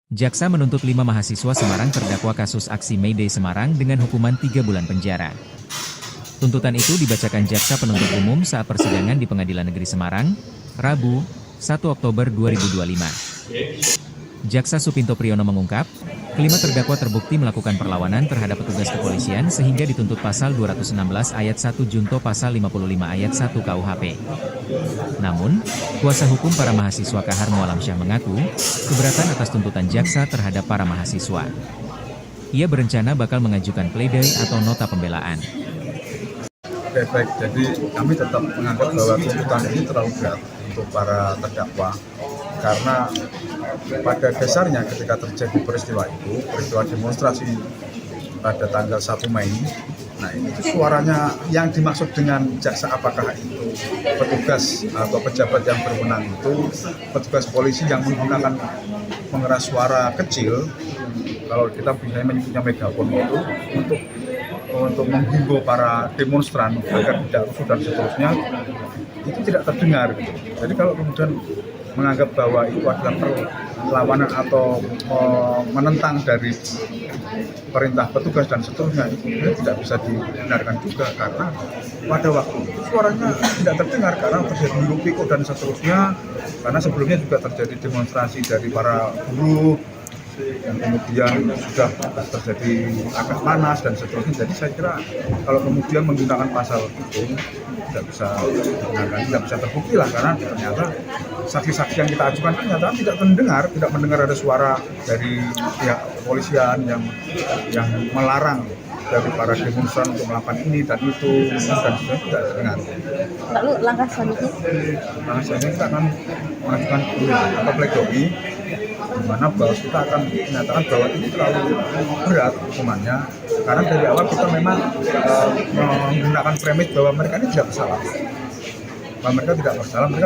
Jaksa menuntut 5 mahasiswa Semarang terdakwa kasus aksi May Day Semarang dengan hukuman 3 bulan penjara. Tuntutan itu dibacakan Jaksa Penuntut Umum saat persidangan di Pengadilan Negeri Semarang, Rabu, 1 Oktober 2025. Jaksa Supinto Priyono mengungkap, kelima terdakwa terbukti melakukan perlawanan terhadap petugas kepolisian sehingga dituntut pasal 216 ayat 1 junto pasal 55 ayat 1 KUHP. Namun, kuasa hukum para mahasiswa Kahar Mualamsyah mengaku, keberatan atas tuntutan jaksa terhadap para mahasiswa. Ia berencana bakal mengajukan pledoi atau nota pembelaan. Oke, baik. Jadi kami tetap menganggap bahwa tuntutan ini terlalu berat untuk para terdakwa karena pada dasarnya ketika terjadi peristiwa demonstrasi pada tanggal 1 Mei, nah itu suaranya yang dimaksud dengan jaksa apakah itu petugas atau pejabat yang berwenang itu petugas polisi yang menggunakan pengeras suara kecil, kalau kita bisa menyebutnya megafon itu untuk menghimbau para demonstran agar tidak rusuh dan seterusnya, itu tidak terdengar gitu. Jadi kalau kemudian menganggap bahwa itu adalah perlawanan atau menentang dari perintah petugas dan seterusnya, itu tidak bisa dibenarkan juga karena pada waktu itu suaranya tidak terdengar karena terjadi hiruk pikuk dan seterusnya, karena sebelumnya juga terjadi demonstrasi dari para buruh yang kemudian sudah terjadi agak panas dan seterusnya. Jadi saya kira kalau kemudian menggunakan pasal itu tidak bisa terbukti lah, karena ternyata saksi-saksi yang kita ajukan ternyata tidak mendengar ada suara dari pihak kepolisian yang melarang dari para demonstran untuk melakukan ini dan itu dan sebagainya, tidak terdengar. Lalu langkah selanjutnya? Langkah selanjutnya kita akan mengajukan atau pledoi, di mana bahwa kita akan menyatakan bahwa ini terlalu berat hukumannya karena dari awal kita memang menggunakan premis bahwa mereka ini tidak bersalah. Mereka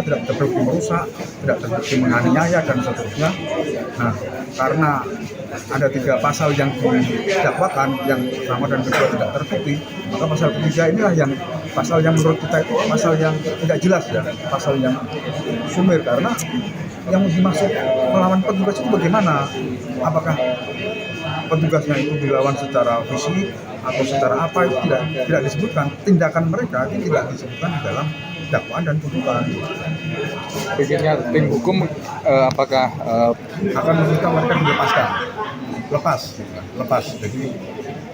tidak terbukti merusak, tidak terbukti menganiaya dan seterusnya. Nah, karena ada 3 pasal yang didakwakan, yang pertama dan kedua tidak terbukti, maka pasal ketiga inilah yang pasal yang menurut kita itu pasal yang tidak jelas ya, pasal yang sumir, karena yang dimaksud melawan petugas itu bagaimana? Apakah petugasnya itu dilawan secara fisik atau secara apa, itu tidak disebutkan. Tindakan mereka itu tidak disebutkan di dalam dakwaan dan tuntutan. Pikirnya tim hukum apakah akan meminta mereka dilepaskan, lepas. Jadi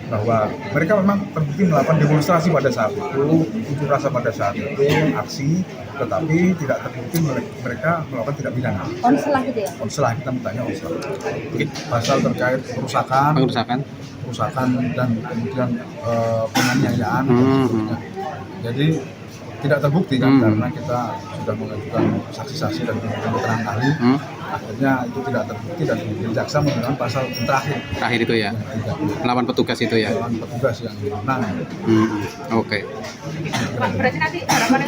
bahwa mereka memang terbukti melakukan demonstrasi pada saat itu, unjuk rasa pada saat itu, aksi, tetapi tidak terbukti mereka melakukan tindak pidana. Onselah gitu ya? Onselah, kita bertanya onselah. Pasal terkait perusakan dan kemudian penganiayaan. Jadi tidak terbukti kan, karena kita sudah mengajukan saksi-saksi dan keterangan ahli, akhirnya itu tidak terbukti dan kemudian jaksa menggunakan pasal terakhir itu ya, melawan petugas itu ya, melawan petugas yang menang. Oke. Berarti nanti harapannya